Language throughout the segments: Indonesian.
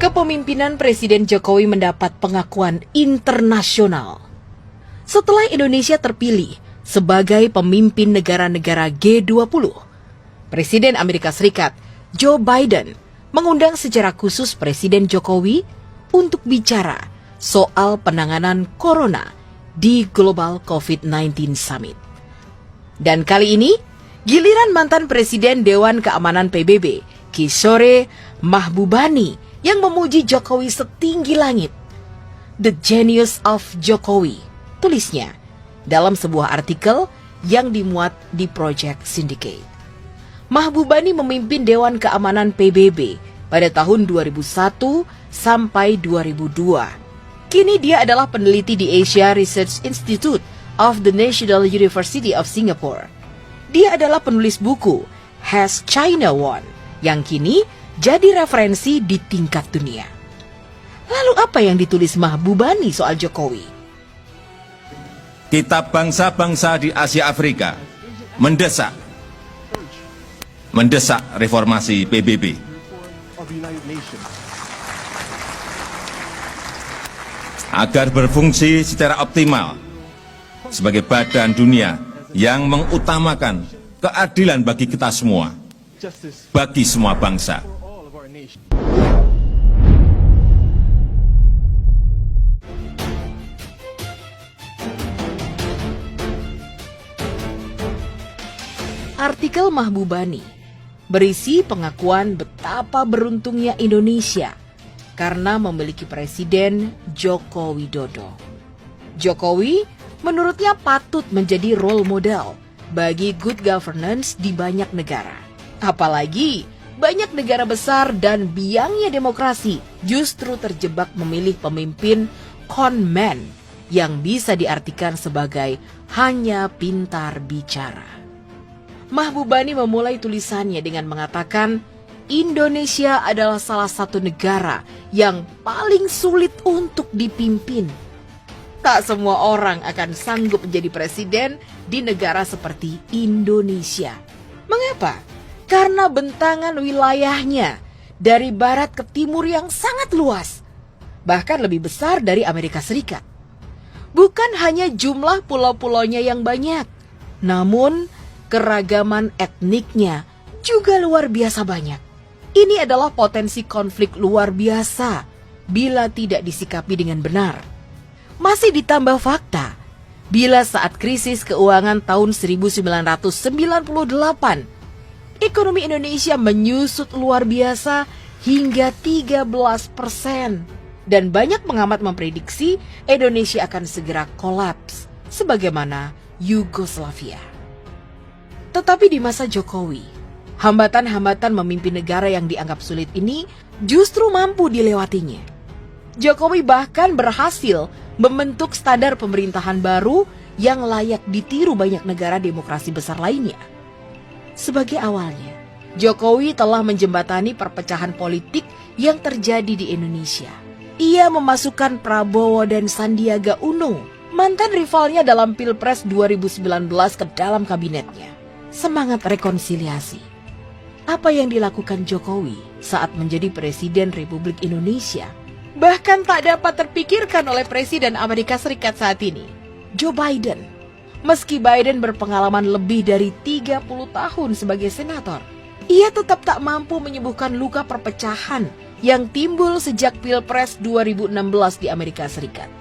Kepemimpinan Presiden Jokowi mendapat pengakuan internasional. Setelah Indonesia terpilih sebagai pemimpin negara-negara G20, Presiden Amerika Serikat Joe Biden mengundang secara khusus Presiden Jokowi untuk bicara soal penanganan corona di Global COVID-19 Summit. Dan kali ini, giliran mantan Presiden Dewan Keamanan PBB, Kishore Mahbubani, yang memuji Jokowi setinggi langit. The Genius of Jokowi, tulisnya dalam sebuah artikel yang dimuat di Project Syndicate. Mahbubani memimpin Dewan Keamanan PBB pada tahun 2001 sampai 2002. Kini dia adalah peneliti di Asia Research Institute of the National University of Singapore. Dia adalah penulis buku Has China Won, yang kini jadi referensi di tingkat dunia. Lalu apa yang ditulis Mahbubani soal Jokowi? Kitab bangsa-bangsa di Asia Afrika mendesak reformasi PBB. Agar berfungsi secara optimal sebagai badan dunia yang mengutamakan keadilan bagi kita semua, bagi semua bangsa. Artikel Mahbubani berisi pengakuan betapa beruntungnya Indonesia karena memiliki Presiden Joko Widodo. Jokowi menurutnya patut menjadi role model bagi good governance di banyak negara. Apalagi banyak negara besar dan biangnya demokrasi justru terjebak memilih pemimpin conman yang bisa diartikan sebagai hanya pintar bicara. Mahbubani memulai tulisannya dengan mengatakan Indonesia adalah salah satu negara yang paling sulit untuk dipimpin. Tak semua orang akan sanggup menjadi presiden di negara seperti Indonesia. Mengapa? Karena bentangan wilayahnya dari barat ke timur yang sangat luas, bahkan lebih besar dari Amerika Serikat. Bukan hanya jumlah pulau-pulaunya yang banyak, namun keragaman etniknya juga luar biasa banyak. Ini adalah potensi konflik luar biasa bila tidak disikapi dengan benar. Masih ditambah fakta, bila saat krisis keuangan tahun 1998, ekonomi Indonesia menyusut luar biasa hingga 13%. Dan banyak pengamat memprediksi Indonesia akan segera kolaps sebagaimana Yugoslavia. Tetapi di masa Jokowi, hambatan-hambatan memimpin negara yang dianggap sulit ini justru mampu dilewatinya. Jokowi bahkan berhasil membentuk standar pemerintahan baru yang layak ditiru banyak negara demokrasi besar lainnya. Sebagai awalnya, Jokowi telah menjembatani perpecahan politik yang terjadi di Indonesia. Ia memasukkan Prabowo dan Sandiaga Uno, mantan rivalnya dalam Pilpres 2019, ke dalam kabinetnya. Semangat rekonsiliasi. Apa yang dilakukan Jokowi saat menjadi Presiden Republik Indonesia bahkan tak dapat terpikirkan oleh Presiden Amerika Serikat saat ini, Joe Biden. Meski Biden berpengalaman lebih dari 30 tahun sebagai senator, ia tetap tak mampu menyembuhkan luka perpecahan yang timbul sejak Pilpres 2016 di Amerika Serikat.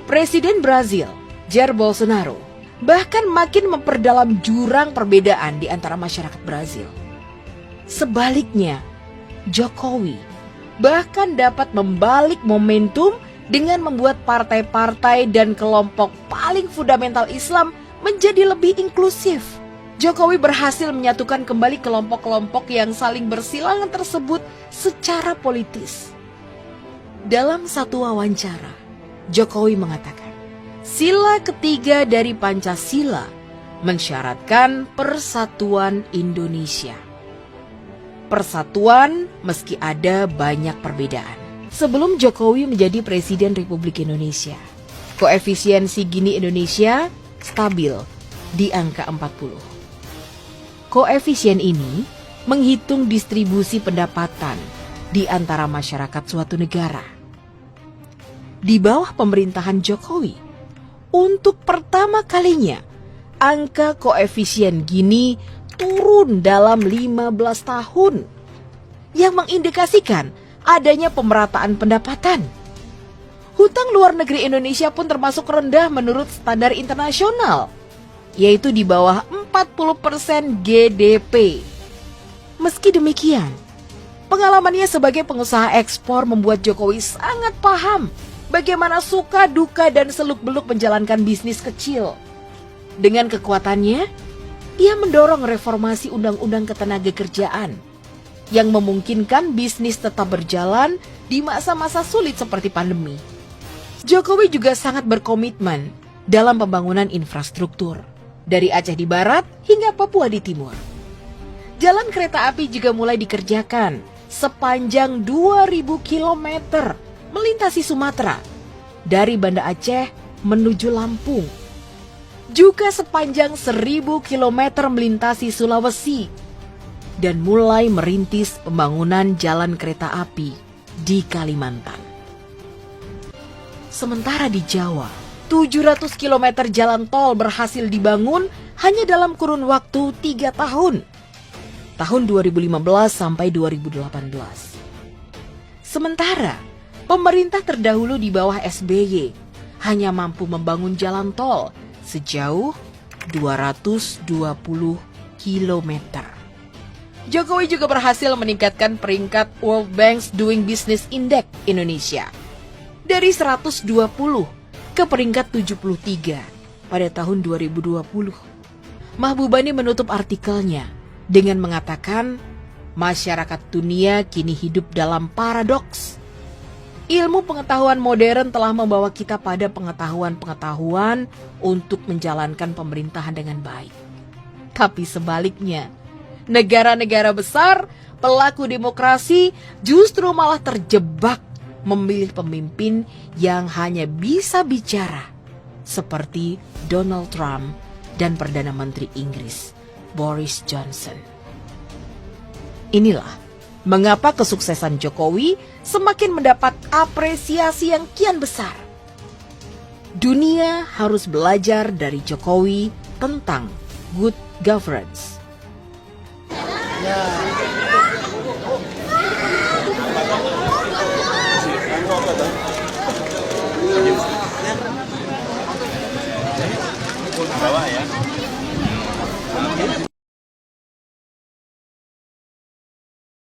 Presiden Brazil, Jair Bolsonaro, bahkan makin memperdalam jurang perbedaan di antara masyarakat Brazil. Sebaliknya, Jokowi bahkan dapat membalik momentum dengan membuat partai-partai dan kelompok paling fundamental Islam menjadi lebih inklusif. Jokowi berhasil menyatukan kembali kelompok-kelompok yang saling bersilangan tersebut secara politis. Dalam satu wawancara, Jokowi mengatakan, sila ketiga dari Pancasila mensyaratkan persatuan Indonesia. Persatuan meski ada banyak perbedaan. Sebelum Jokowi menjadi Presiden Republik Indonesia, koefisiensi Gini Indonesia stabil di angka 40. Koefisien ini menghitung distribusi pendapatan di antara masyarakat suatu negara. Di bawah pemerintahan Jokowi, untuk pertama kalinya, angka koefisien Gini turun dalam 15 tahun, yang mengindikasikan adanya pemerataan pendapatan. Hutang luar negeri Indonesia pun termasuk rendah menurut standar internasional, yaitu di bawah 40% GDP. Meski demikian, pengalamannya sebagai pengusaha ekspor membuat Jokowi sangat paham bagaimana suka, duka, dan seluk-beluk menjalankan bisnis kecil. Dengan kekuatannya, ia mendorong reformasi undang-undang ketenagakerjaan yang memungkinkan bisnis tetap berjalan di masa-masa sulit seperti pandemi. Jokowi juga sangat berkomitmen dalam pembangunan infrastruktur, dari Aceh di barat hingga Papua di timur. Jalan kereta api juga mulai dikerjakan sepanjang 2.000 km melintasi Sumatera, dari Banda Aceh menuju Lampung. Juga sepanjang 1.000 km melintasi Sulawesi, dan mulai merintis pembangunan jalan kereta api di Kalimantan. Sementara di Jawa, 700 km jalan tol berhasil dibangun hanya dalam kurun waktu 3 tahun. Tahun 2015 sampai 2018. Sementara, pemerintah terdahulu di bawah SBY hanya mampu membangun jalan tol sejauh 220 km. Jokowi juga berhasil meningkatkan peringkat World Bank's Doing Business Index Indonesia dari 120 ke peringkat 73 pada tahun 2020. Mahbubani menutup artikelnya dengan mengatakan, masyarakat dunia kini hidup dalam paradoks. Ilmu pengetahuan modern telah membawa kita pada pengetahuan-pengetahuan untuk menjalankan pemerintahan dengan baik. Tapi sebaliknya, negara-negara besar, pelaku demokrasi justru malah terjebak memilih pemimpin yang hanya bisa bicara, seperti Donald Trump dan Perdana Menteri Inggris Boris Johnson. Inilah mengapa kesuksesan Jokowi semakin mendapat apresiasi yang kian besar. Dunia harus belajar dari Jokowi tentang good governance.